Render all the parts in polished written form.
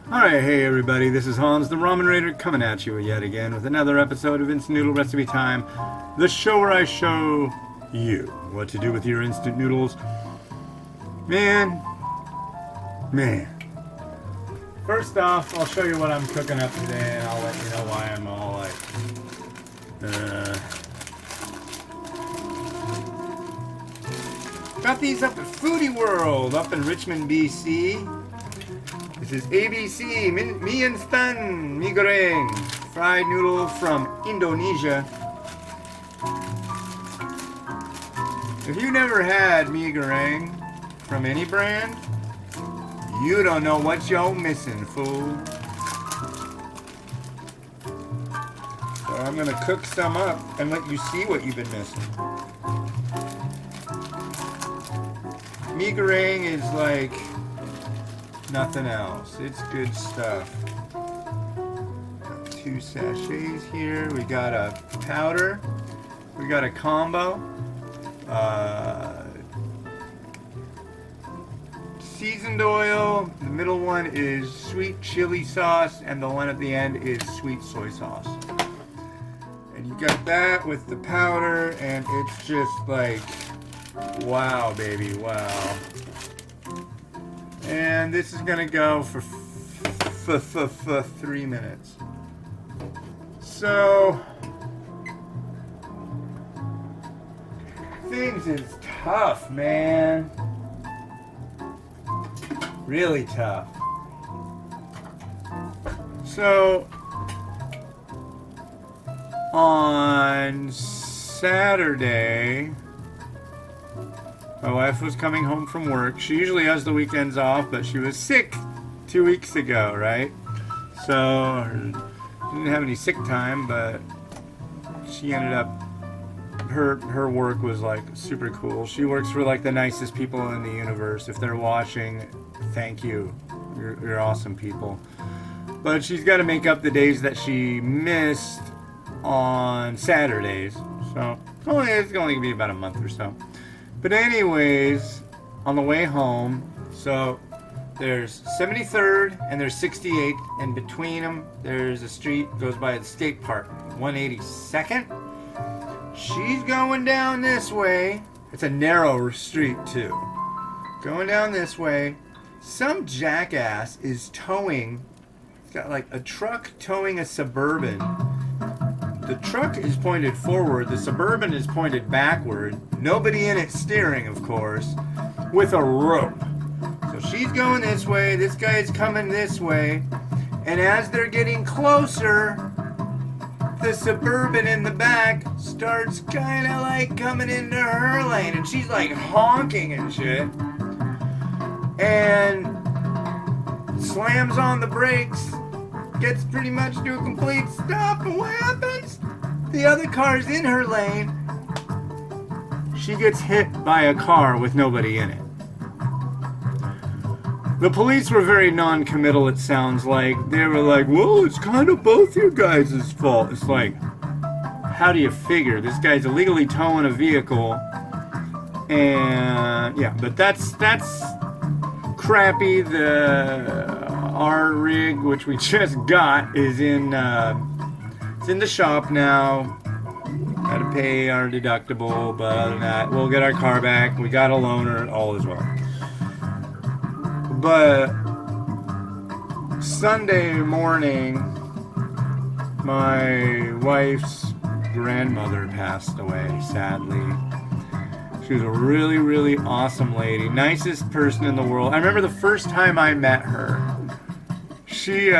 Alright, hey everybody, this is Hans the Ramen Raider coming at you yet again with another episode of Instant Noodle Recipe Time, the show where I show you what to do with your instant noodles. Man. First off, I'll show you what I'm cooking up today and I'll let you know why I'm all like, got these up at Foodie World up in Richmond, BC. This is ABC, Mi Instan, Mi Goreng, fried noodle from Indonesia. If you never had Mi Goreng from any brand, you don't know what you're missing, fool. So I'm gonna cook some up and let you see what you've been missing. Mi Goreng is like nothing else. It's good stuff. Got 2 sachets here. We got a powder. We got a combo. Seasoned oil. The middle one is sweet chili sauce, and the one at the end is sweet soy sauce. And you got that with the powder, and it's just like, wow, baby, wow. And this is gonna go for 3 minutes. So things is tough, man. Really tough. So on Saturday, my wife was coming home from work. She usually has the weekends off, but she was sick 2 weeks ago, right? So she didn't have any sick time, but she ended up, her work was like super cool. She works for like the nicest people in the universe. If they're watching, thank you. You're awesome people. But she's got to make up the days that she missed on Saturdays. So it's only gonna be about a month or so. But anyways, on the way home, so there's 73rd and there's 68th, and between them there's a street goes by the state park, 182nd. She's going down this way. It's a narrow street too. Going down this way, some jackass is towing. It's got like a truck towing a Suburban. The truck is pointed forward, the Suburban is pointed backward, nobody in it steering, of course, with a rope. So she's going this way, this guy's coming this way, and as they're getting closer, the Suburban in the back starts kind of like coming into her lane, and she's like honking and shit, and slams on the brakes, gets pretty much to a complete stop, and what happens? The other car's in her lane. She gets hit by a car with nobody in it. The police were very non-committal, it sounds like. They were like, well, it's kind of both your guys' fault. It's like, how do you figure? This guy's illegally towing a vehicle. And, yeah, but that's crappy. Our rig, which we just got, is in it's in the shop now. Gotta pay our deductible, but other than that, we'll get our car back. We got a loaner, all is well. But Sunday morning, my wife's grandmother passed away, sadly. She was a really, really awesome lady. Nicest person in the world. I remember the first time I met her. She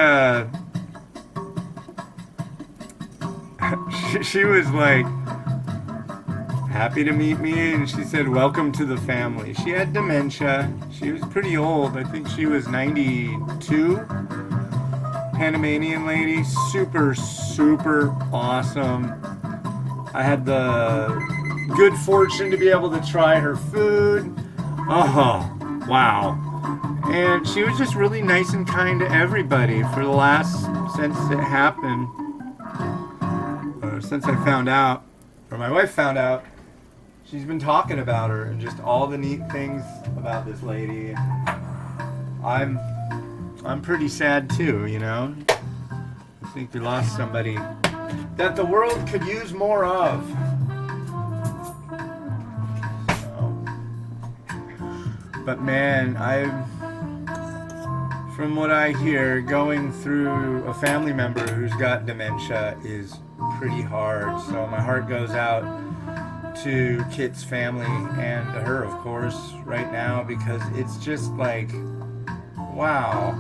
was like happy to meet me, and she said, welcome to the family. She had dementia. She was pretty old. I think she was 92. Panamanian lady. Super, super awesome. I had the good fortune to be able to try her food. Oh, wow. And she was just really nice and kind to everybody for the last, since it happened, since I found out, or my wife found out. She's been talking about her and just all the neat things about this lady. I'm I'm pretty sad too, you know. I think we lost somebody that the world could use more of. So. But man, from what I hear, going through a family member who's got dementia is pretty hard. So my heart goes out to Kit's family and to her, of course, right now, because it's just like, wow,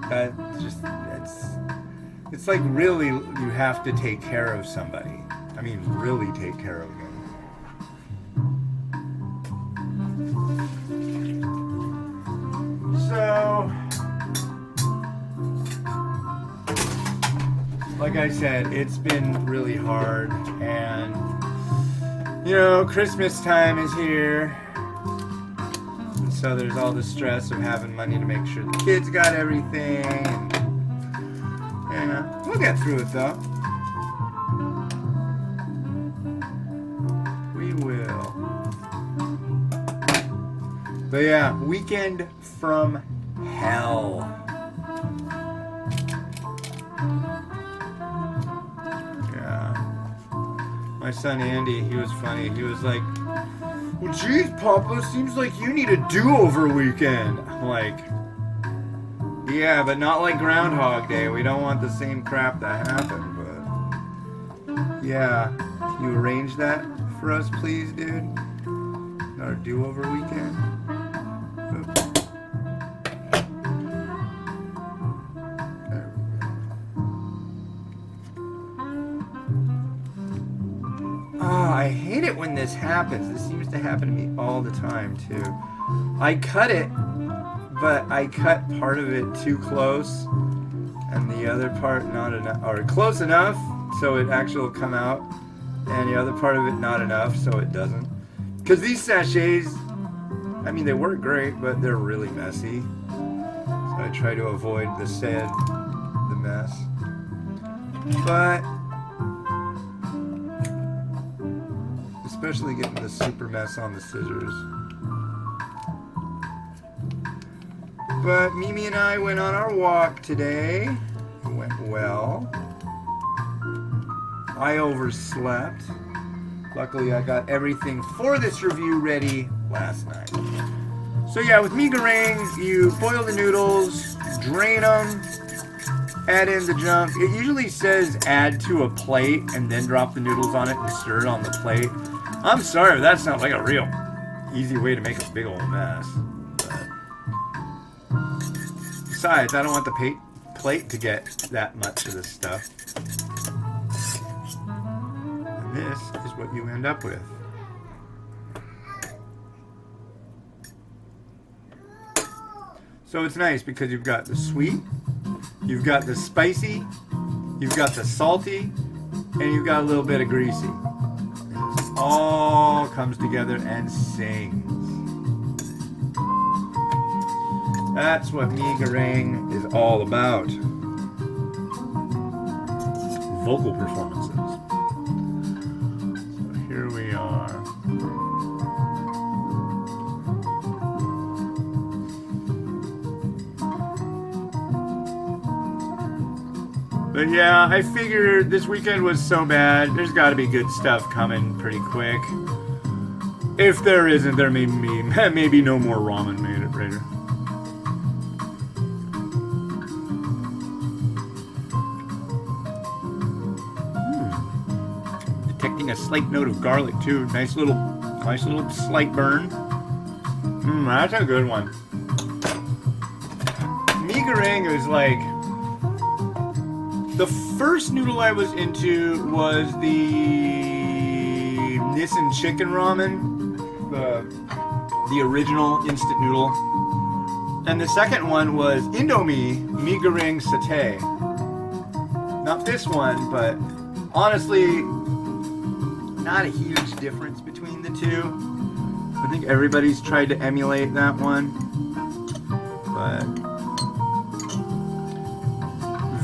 that just it's like really you have to take care of somebody. I mean, really take care of them. So, like I said, it's been really hard, and you know, Christmas time is here, and so there's all the stress of having money to make sure the kids got everything, and we'll get through it though. We will. But yeah, weekend from hell. My son Andy, he was funny. He was like, well, geez, Papa, seems like you need a do-over weekend. I'm like, yeah, but not like Groundhog Day. We don't want the same crap that happened, but yeah. Can you arrange that for us, please, dude? Our do-over weekend? Oops. I hate it when this happens. This seems to happen to me all the time, too. I cut it, but I cut part of it too close, and the other part not enough, or close enough so it actually will come out, and the other part of it not enough so it doesn't. Because these sachets, I mean, they work great, but they're really messy. So I try to avoid the mess. But especially getting the super mess on the scissors. But Mimi and I went on our walk today. It went well. I overslept. Luckily, I got everything for this review ready last night. So yeah, with mi goreng, you boil the noodles, drain them, add in the junk. It usually says add to a plate and then drop the noodles on it and stir it on the plate. I'm sorry, but that sounds like a real easy way to make a big old mess. But besides, I don't want the plate to get that much of this stuff. And this is what you end up with. So it's nice because you've got the sweet, you've got the spicy, you've got the salty, and you've got a little bit of greasy. All comes together and sings. That's what mi goreng is all about. Vocal performances. So here we are. But yeah, I figured this weekend was so bad, there's got to be good stuff coming pretty quick. If there isn't, there may be maybe no more ramen made it later. Detecting a slight note of garlic too. Nice little slight burn. That's a good one. Mi goreng is like, the first noodle I was into was the Nissan chicken ramen, the original instant noodle, and the second one was Indomie mi goreng satay. Not this one, but honestly, not a huge difference between the two. I think everybody's tried to emulate that one, but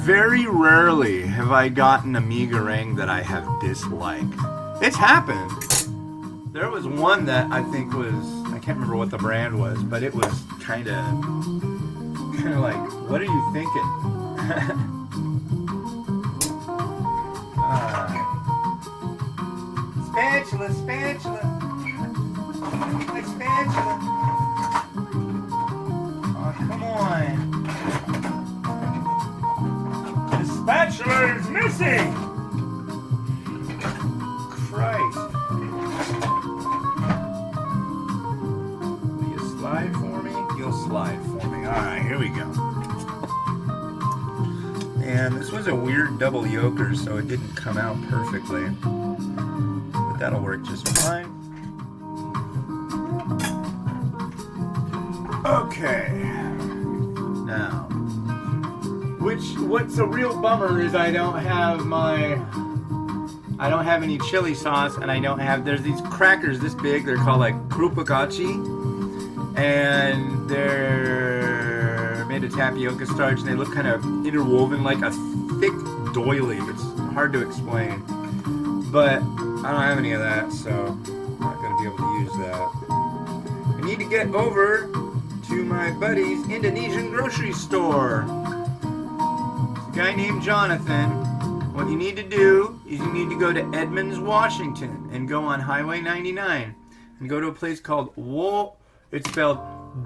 very rarely have I gotten a mi goreng that I have disliked. It's happened. There was one that I think was, I can't remember what the brand was, but it was kind of They're like, what are you thinking? Spatula, spatula. My spatula. Oh, come on. The spatula is missing. Christ. Will you slide for me? You'll slide for me. Alright, here we go. And this was a weird double yolker, so it didn't come out perfectly. But that'll work just fine. Okay. Now, what's a real bummer is I don't have any chili sauce, and there's these crackers this big, they're called like krupakachi, and they're made of tapioca starch, and they look kind of interwoven like a thick doily. It's hard to explain, but I don't have any of that, so I'm not going to be able to use that. I need to get over to my buddy's Indonesian grocery store. It's a guy named Jonathan. What you need to do is you need to go to Edmonds, Washington, and go on Highway 99 and go to a place called it's spelled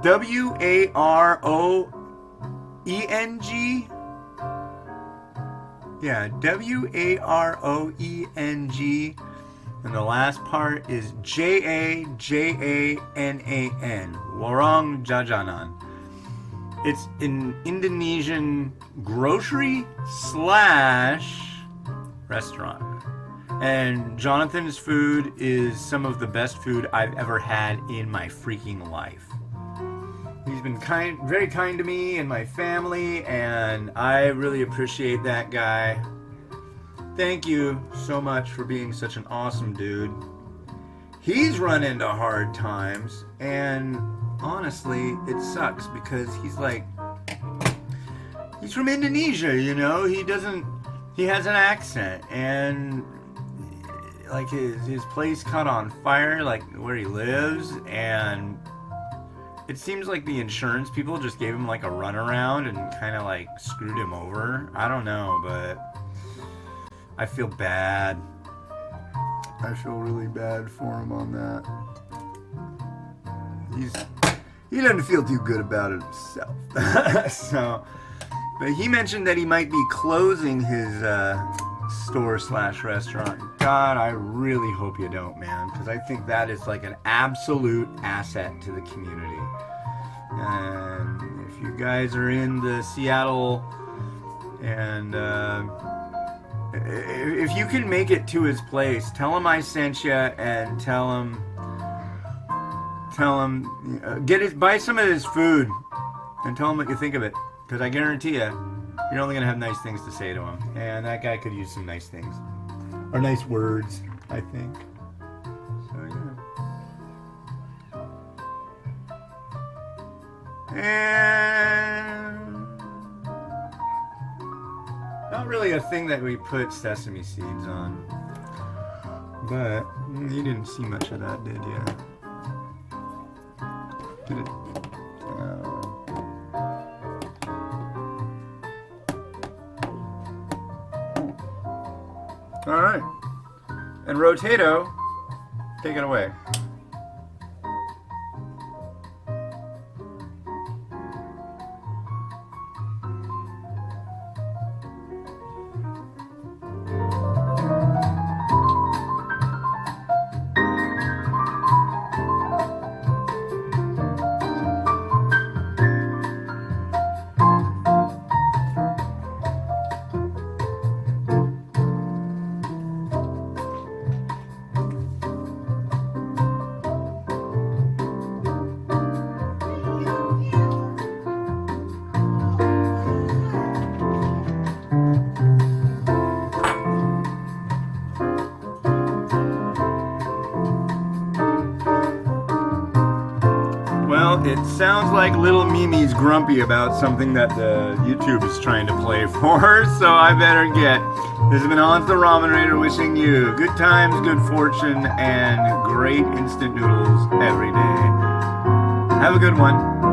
W-A-R-O-E-N-G. Yeah, W-A-R-O-E-N-G. And the last part is J-A-J-A-N-A-N. Warung Jajanan. It's an Indonesian grocery / restaurant. And Jonathan's food is some of the best food I've ever had in my freaking life. He's been very kind to me and my family, and I really appreciate that guy. Thank you so much for being such an awesome dude. He's run into hard times, and honestly, it sucks because he's from Indonesia, you know? He has an accent, and like his place caught on fire, like where he lives, and it seems like the insurance people just gave him like a runaround and kind of like screwed him over. I don't know, but I feel bad. I feel really bad for him on that. He doesn't feel too good about it himself. But he mentioned that he might be closing his store / restaurant. God, I really hope you don't, man, because I think that is like an absolute asset to the community. And if you guys are in the Seattle, and if you can make it to his place, tell him I sent you, and tell him buy some of his food, and tell him what you think of it, because I guarantee you, you're only gonna have nice things to say to him, and that guy could use some nice things, or nice words, I think. So yeah. And not really a thing that we put sesame seeds on, but you didn't see much of that, did you? Did it? All right. And Rotato, take it away. It sounds like little Mimi's grumpy about something that the YouTube is trying to play for her, so I better get. This has been On to the Ramen Raider wishing you good times, good fortune, and great instant noodles every day. Have a good one.